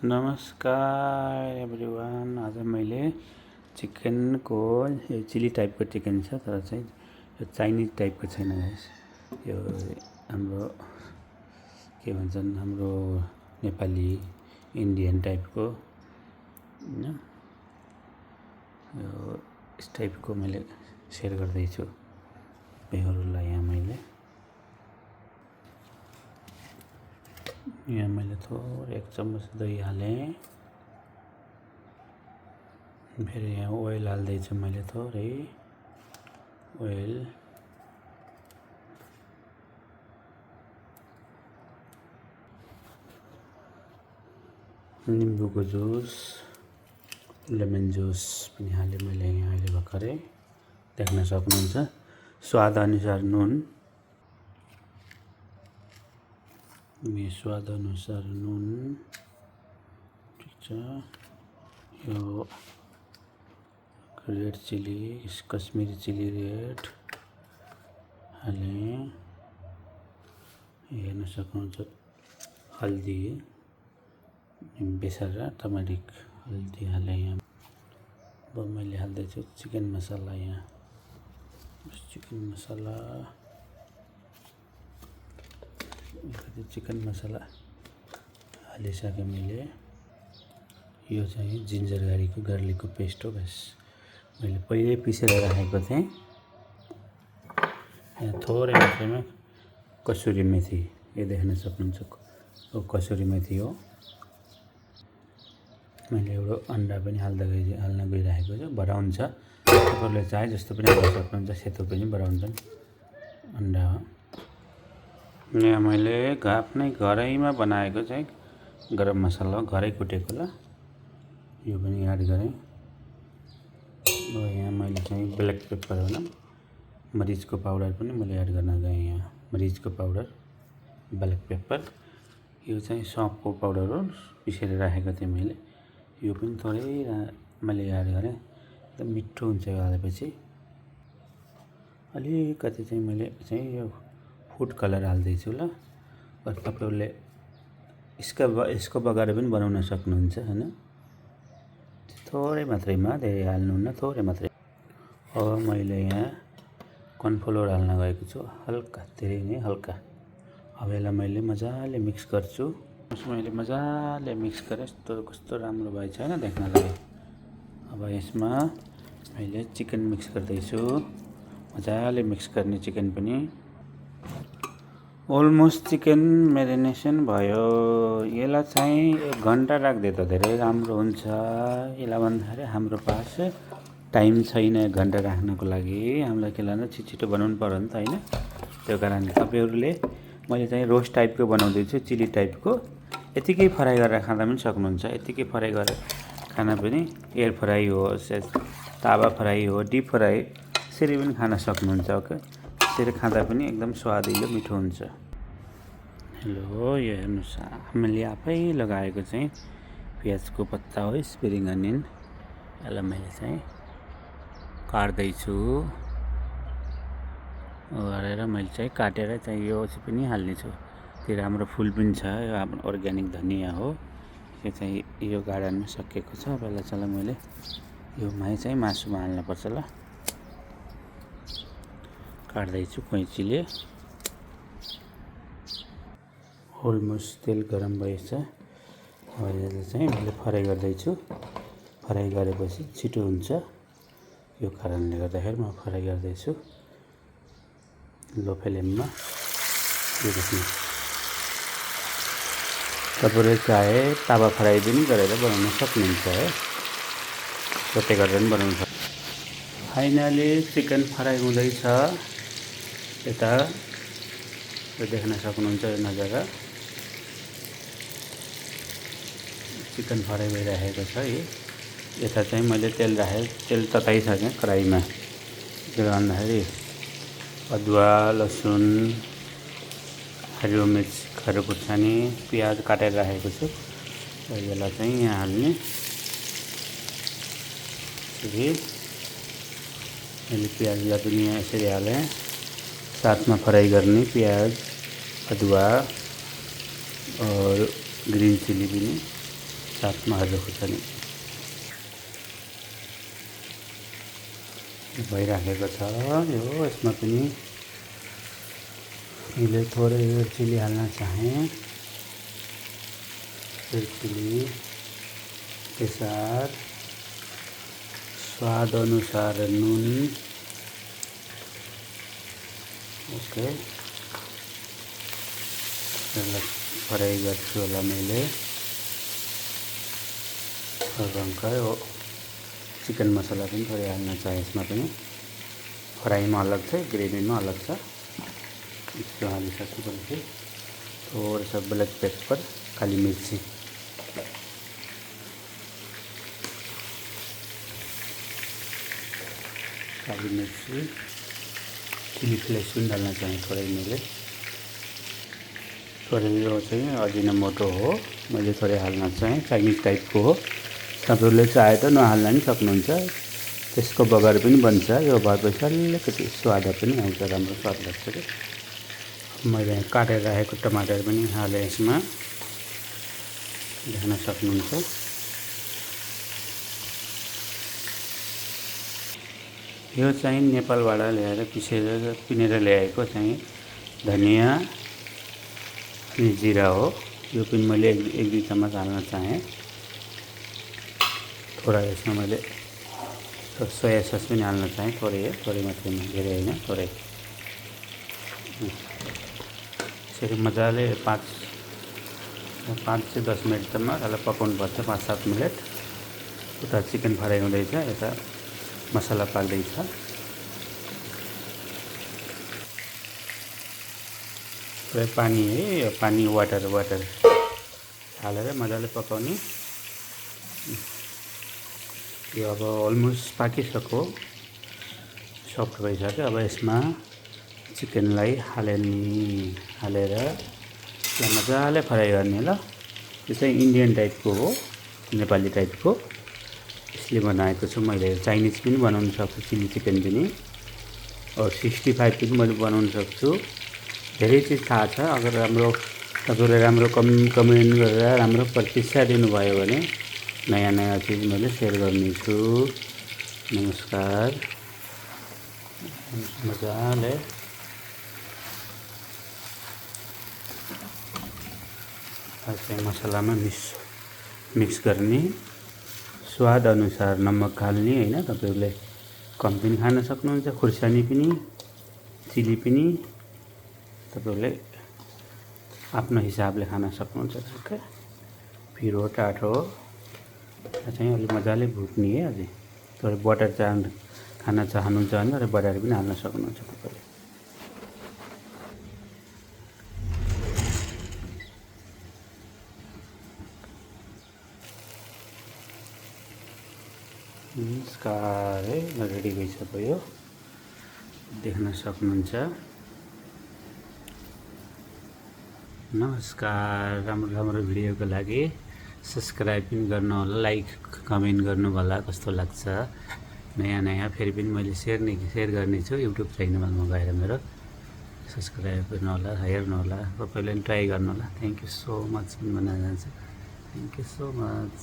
नमस्कार एभ्रिवान। आज मैले चिकनको यो चिली टाइपको चिकन छ, तर चाहिँ यो चाइनिज टाइपको छैन गाइस। यो हाम्रो के भन्छन्, हाम्रो नेपाली इन्डियन टाइपको हैन, यो इस टाइपको मैले सेयर गर्दैछु तपाईँहरूलाई। यहाँ मैले थोरै 1 चम्मच दही हालेँ। फेरि यहाँ ओइल हाल्दैछु मैले, थोरै ओइल। निम्बुको जुस, लेमन जुस पनि हालेँ मैले यहाँ अहिले भर्खरै, देख्न सक्नुहुन्छ। स्वाद अनुसार नुन, स्वाद अनुसार नुन, ठिक छ। यो red chilli, Kashmiri chilli red हालेँ, हेर्न सक्नुहुन्छ। हल्दी, बेसार र टमाटिक हल्दी हालेँ यहाँ। अब मैले हाल्दैछु चिकन मसाला। यहाँ चिकन मसाला हालिसकेँ मैले। यो चाहिँ जिन्जर गार्लिकको पेस्ट हो। बस मैले पहिल्यै पिसेर राखेको थिएँ। यहाँ थोरै मात्रामा कसुरी मेथी, यो देख्न सक्नुहुन्छ, कसुरी मेथी हो। मैले एउटा अन्डा पनि हाल्न गइरहेको छु। ब्राउन छ, तपाईँहरूले चाहे जस्तो पनि हाल्न सक्नुहुन्छ, सेतो पनि ब्राउन पनि अन्डा हो। यहाँ मैले आफ्नै घरैमा बनाएको चाहिँ गरम मसला घरै कुटेको ल, यो पनि एड गरेँ। यहाँ मैले चाहिँ ब्ल्याक पेपर होइन, मरिचको पाउडर पनि मैले एड गर्न गएँ। यहाँ मरिचको पाउडर, ब्ल्याक पेपर, यो चाहिँ सौँफको पाउडर हो, पिसेर राखेको थिएँ मैले। यो पनि थोरै मैले एड गरेँ, एकदम मिठो हुन्छ यो हालेपछि। अलिकति चाहिँ मैले चाहिँ यो फुड कलर हाल्दैछु ल। तपाईँहरूले यसको बगैर पनि बनाउन सक्नुहुन्छ हैन, थोरै मात्रैमा, धेरै हाल्नुहुन्न, थोरै मात्रै। अब मैले यहाँ कर्नफ्लोर हाल्न गएको छु, हल्का, धेरै नै हल्का। अब यसलाई मैले मजाले मिक्स गर्छु। मैले मजाले मिक्स गरेँ, कस्तो राम्रो भएछ हैन देख्नलाई। अब यसमा मैले चिकन मिक्स गर्दैछु, मजाले मिक्स गर्ने चिकन पनि। अलमोस्ट चिकन मेरिनेसन भयो। यसलाई चाहिँ 1 घन्टा राख्दै त धेरै राम्रो हुन्छ। यसलाई भन्दाखेरि हाम्रो पास टाइम छैन 1 घन्टा राख्नको लागि। हामीलाई के लानु, छिटो बनाउनु पर्यो नि त हैन। त्यो कारणले तपाईँहरूले, मैले चाहिँ रोस्ट टाइपको बनाउँदैछु, चिली टाइपको। यतिकै फ्राई गरेर खाँदा पनि सक्नुहुन्छ। यतिकै फ्राई गरेर खाना पनि, एयर फ्राई हो, तावा फ्राई हो, डिप फ्राई, यसरी पनि खान सक्नुहुन्छ। ओके, यसरी खाँदा पनि एकदम स्वादिलो मिठो हुन्छ। हेलो, यो हेर्नुहोस्, हामीले आफै लगाएको चाहिँ प्याजको पत्ता हो, स्प्रिङ अनियन। यसलाई मैले चाहिँ काट्दैछु गरेर, मैले चाहिँ काटेर चाहिँ यो चाहिँ पनि हाल्नेछु। त्यो राम्रो फुल पनि छ, यो हाम्रो अर्ग्यानिक धनिया हो। यो चाहिँ यो गार्डनमा सकिएको छ। पहिला चाहिँ मैले यो चाहिँ मासुमा हाल्नुपर्छ ल। काट्दैछु कैँचीले। अलमोस्ट तेल गरम भएछ। अब यसलाई चाहिँ मैले फ्राई गर्दैछु। फ्राई गरेपछि छिटो हुन्छ, यो कारणले गर्दाखेरि म फ्राई गर्दैछु लो फ्लेममा। यो देख्नु, तपाईँले चाहे तावा फ्राई पनि गरेर बनाउन सक्नुहुन्छ है, सोटे गरेर पनि बनाउनु सक्नुहुन्छ। फाइनली चिकन फ्राई हुँदैछ। यता यो देख्न सक्नुहुन्छ, यो नजारा चिकन फ्राई भइरहेको छ। यता चाहिँ मैले तेल राखेँ, तेल तताइसकेँ कराहीमा। के भन्दाखेरि अदुवा, लसुन, हरियो मिर्च, खरो खुर्सानी, प्याज काटेर राखेको छु। यसलाई चाहिँ यहाँ हाल्ने। मैले प्याजलाई पनि यहाँ यसरी हालेँ, साथमा फ्राई गर्ने प्याज, अदुवा और ग्रीन चिली पनि साथमा हजुर खुर्सानी भइराखेको छ। यो यसमा पनि मैले थोरै रेड चिली हाल्न चाहेँ। रेड चिली, केसार, स्वाद अनुसार नुन। ओके, यसलाई फ्राई गर्छु होला मैले। रङकै हो चिकन मसला पनि थोरै हाल्न चाहे यसमा पनि। फ्राईमा अलग छ, ग्रेभीमा अलग छ। इसको हालिसकेपछि थोड़ा सा ब्लैक पेपर, काली मिर्ची, चिली फ्लेक्स पनि डाल्न चाहेँ थोरै मैले। थोरै यो चाहिँ अजिनोमोटो हो, मैले थोरै हाल्न चाहेँ। चाइनिज टाइपको हो, तपाईँहरूले चाहे त नहाल्न पनि सक्नुहुन्छ। त्यसको बगर पनि बन्छ। यो भएपछि अलिकति स्वाद पनि आउँछ, राम्रो स्वाद लाग्छ कि। मैले काटेर राखेको टमाटर पनि हालेँ यसमा, देख्न सक्नुहुन्छ। यो चाहिँ नेपालबाट ल्याएर पिनेर ल्याएको चाहिँ धनिया अनि जिरा हो। यो पनि मैले एक दुई चम्मच हाल्न चाहेँ। थोड़ा यसमा मैले सोया सस पनि हाल्न चाहेँ। थोरै है, थोरै मात्रै, धेरै होइन, थोरै। यसरी मजाले 5 से 10 मिनटसम्म यसलाई पकाउनुपर्छ, 5-7 मिनट। उता चिकन फ्राई हुँदैछ, यता मसला पाक्दैछ। पुरै पानी है, पानी वाटर हालेर मजाले पकाउने। यो अब अलमोस्ट पाकिसक्यो, सफ्ट भइसक्यो। अब यसमा चिकनलाई हालेर यसलाई मजाले फ्राई गर्ने। ल, यो चाहिँ इन्डियन टाइपको हो, नेपाली टाइपको यसले बनाएको छु मैले। चाइनिज पनि बनाउन सक्छु, चिली चिकन पनि, और 65 पनि मैले बनाउन सक्छु। धेरै चिज थाहा छ। अगर तपाईँले राम्रो कमेन्ट गरेर राम्रो प्रतिक्रिया दिनुभयो भने नयाँ चिज मैले सेयर गर्नेछु। नमस्कार। मजाले चाहिँ मसलामा मिक्स गर्ने। स्वाद अनुसार नमक हाल्ने होइन, तपाईँहरूले कम पनि खान सक्नुहुन्छ। खुर्सानी पनि, चिली पनि तपाईँहरूले आफ्नो हिसाबले खान सक्नुहुन्छ। ओके, पिरो टाठो चाहिँ अलिक मजाले भुट्ने है। अझै तर बटर खान चाहनुहुन्छ भने बटर पनि हाल्न सक्नुहुन्छ तपाईँले। नमस्कार है, रेडी भइसक्यो, देख्न सक्नुहुन्छ। नमस्कार। राम्रो भिडियोको लागि सब्सक्राइब पनि गर्नु होला, लाइक कमेन्ट गर्नु होला। कस्तो लाग्छ नयाँ फेरि पनि मैले सेयर गर्नेछु युट्युब च्यानलमा गएर मेरो। सब्सक्राइब गर्नु होला, हेर्नु होला, तपाईँले पनि ट्राई गर्नु होला। थ्याङ्क यू सो मच भन्न चाहन्छु। Thank you so much.